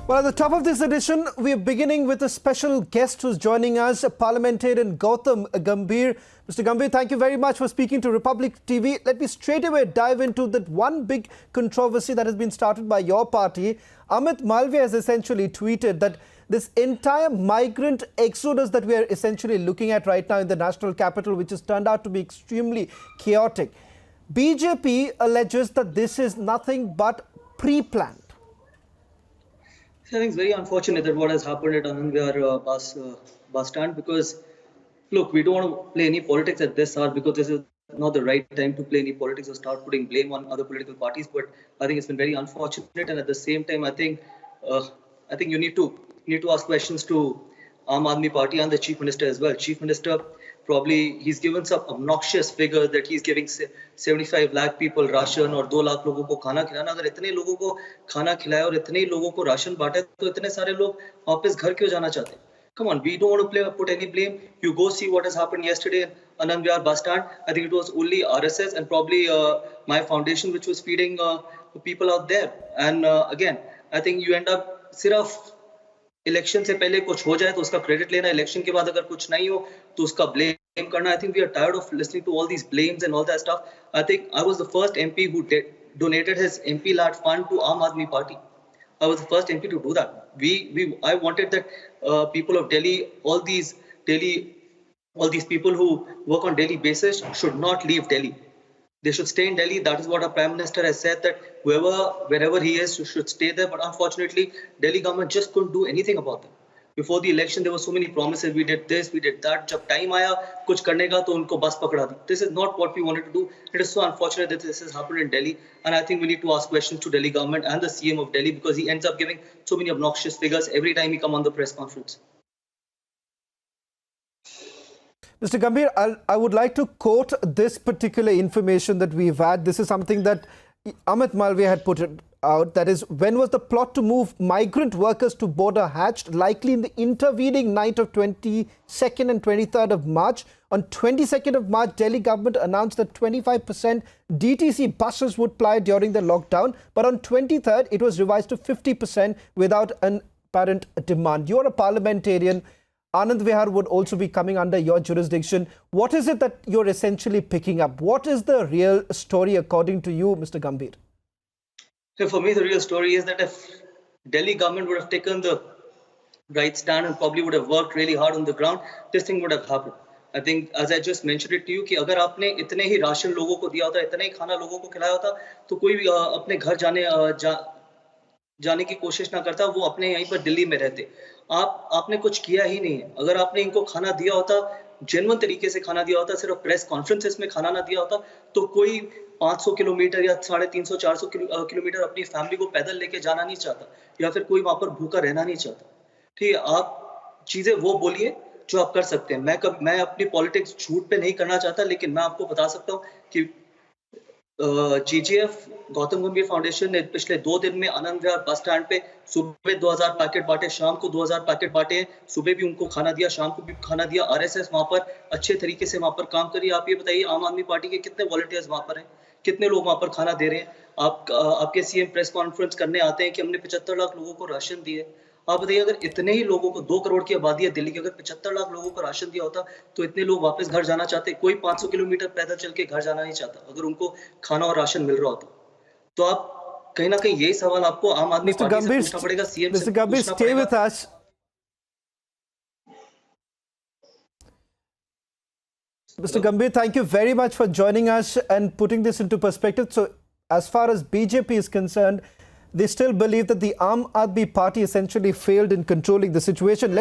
Well, at the top of this edition, we're beginning with a special guest who's joining us, parliamentarian Gautam Gambhir. Mr. Gambhir, thank you very much for speaking to Republic TV. Let me straight away dive into that one big controversy that has been started by your party. Amit Malviya has essentially tweeted that this entire migrant exodus that we are essentially looking at right now in the national capital, which has turned out to be extremely chaotic. BJP alleges that this is nothing but pre-planned. I think it's very unfortunate that what has happened at Anandvihar bus stand, because look, we don't want to play any politics at this hour, because this is not the right time to play any politics or start putting blame on other political parties. But I think it's been very unfortunate, and at the same time, I think you need to ask questions to Aam Aadmi Party and the Chief Minister as well. Chief Minister, probably he's given some obnoxious figure that he's giving 75 lakh people ration और 2 लाख लोगों को खाना खिलाना. अगर इतने लोगों को खाना खिलाया और इतने लोगों को राशन बांटा तो इतने सारे लोग वापस घर क्यों जाना चाहते हैं? Come on, we don't want to put any blame. You go see what has happened yesterday in Anandvihar bus stand. I think it was only RSS and probably my foundation which was feeding people out there. And again, I think you end up सिर्फ election से पहले कुछ हो जाए तो उसका credit लेना, election के बाद अगर कुछ नहीं हो तो उसका ब्लेम करना. I think we are tired of listening to all these blames and all that stuff. I think I was the first MP who donated his MP lad fund to Aam Aadmi Party. I was the first MP to do that. I wanted that people of Delhi, all these people who work on daily basis should not leave Delhi. They should stay in Delhi. That is what our Prime Minister has said, that wherever he is, should stay there. But unfortunately, Delhi government just couldn't do anything about them. Before the election, there were so many promises. We did this, we did that. जब time आया कुछ करने का तो उनको बस पकड़ा दी. This is not what we wanted to do. It is so unfortunate that this has happened in Delhi. And I think we need to ask questions to Delhi government and the CM of Delhi, because he ends up giving so many obnoxious figures every time he comes on the press conference. Mr. Gambhir, I would like to quote this particular information that we've had. This is something that Amit Malviya had put it out. That is, when was the plot to move migrant workers to border hatched? Likely in the intervening night of 22nd and 23rd of March. On 22nd of March, Delhi government announced that 25% DTC buses would ply during the lockdown. But on 23rd, it was revised to 50% without an apparent demand. You're a parliamentarian. Anandvihar would also be coming under your jurisdiction. What is it that you're essentially picking up? What is the real story according to you, Mr. Gambhir? So for me, the real story is that if Delhi government would have taken the right stand and probably would have worked really hard on the ground, this thing would have happened. I think, as I just mentioned it to you, कि अगर आपने इतने ही ration लोगों को दिया होता, इतने ही खाना लोगों को खिलाया होता, तो कोई भी अपने घर जाने की कोशिश ना करता, वो अपने यहीं पर दिल्ली में रहते. आपने कुछ किया ही नहीं है. अगर आपने इनको खाना दिया होता, जेन्युइन तरीके से खाना दिया होता, सिर्फ प्रेस कॉन्फ्रेंसेस में खाना ना दिया होता, तो कोई 500 किलोमीटर या 350-400 किलोमीटर अपनी फैमिली को पैदल लेके जाना नहीं चाहता, या फिर कोई वहां पर भूखा रहना नहीं चाहता. ठीक है, आप चीजें वो बोलिए जो आप कर सकते हैं. मैं अपनी पॉलिटिक्स झूठ पे नहीं करना चाहता, लेकिन मैं आपको बता सकता हूँ कि GGF गौतम गंभीर फाउंडेशन ने पिछले 2 दिन में आनंदविहार बस स्टैंड पे सुबह 2000 पैकेट बांटे, शाम को 2000 पैकेट बांटे. सुबह भी उनको खाना दिया, शाम को भी खाना दिया. RSS वहां पर अच्छे तरीके से वहां पर काम करिए. आप ये बताइए, आम आदमी पार्टी के कितने वॉलंटियर्स वहां पर हैं, कितने लोग वहां पर खाना दे रहे हैं? आपके CM प्रेस कॉन्फ्रेंस करने आते हैं कि हमने 75 लाख लोगों को राशन दिए. आप बताइए, अगर इतने ही लोगों को, 2 करोड़ की आबादी है दिल्ली की, अगर 75 लाख लोगों को राशन दिया होता तो इतने लोग वापस घर जाना चाहते. कोई 500 किलोमीटर पैदल चल के घर जाना नहीं चाहता अगर उनको खाना और राशन मिल रहा होता. तो आप कहीं ना कहीं यही सवाल आपको आम आदमी पार्टी से पूछना पड़ेगा, CM से पूछना पड़ेगा. Stay with us. Mr. Gambhir, thank you very much for joining us and putting this into perspective. So, as far as BJP is concerned, they still believe that the Aam Aadmi Party essentially failed in controlling the situation.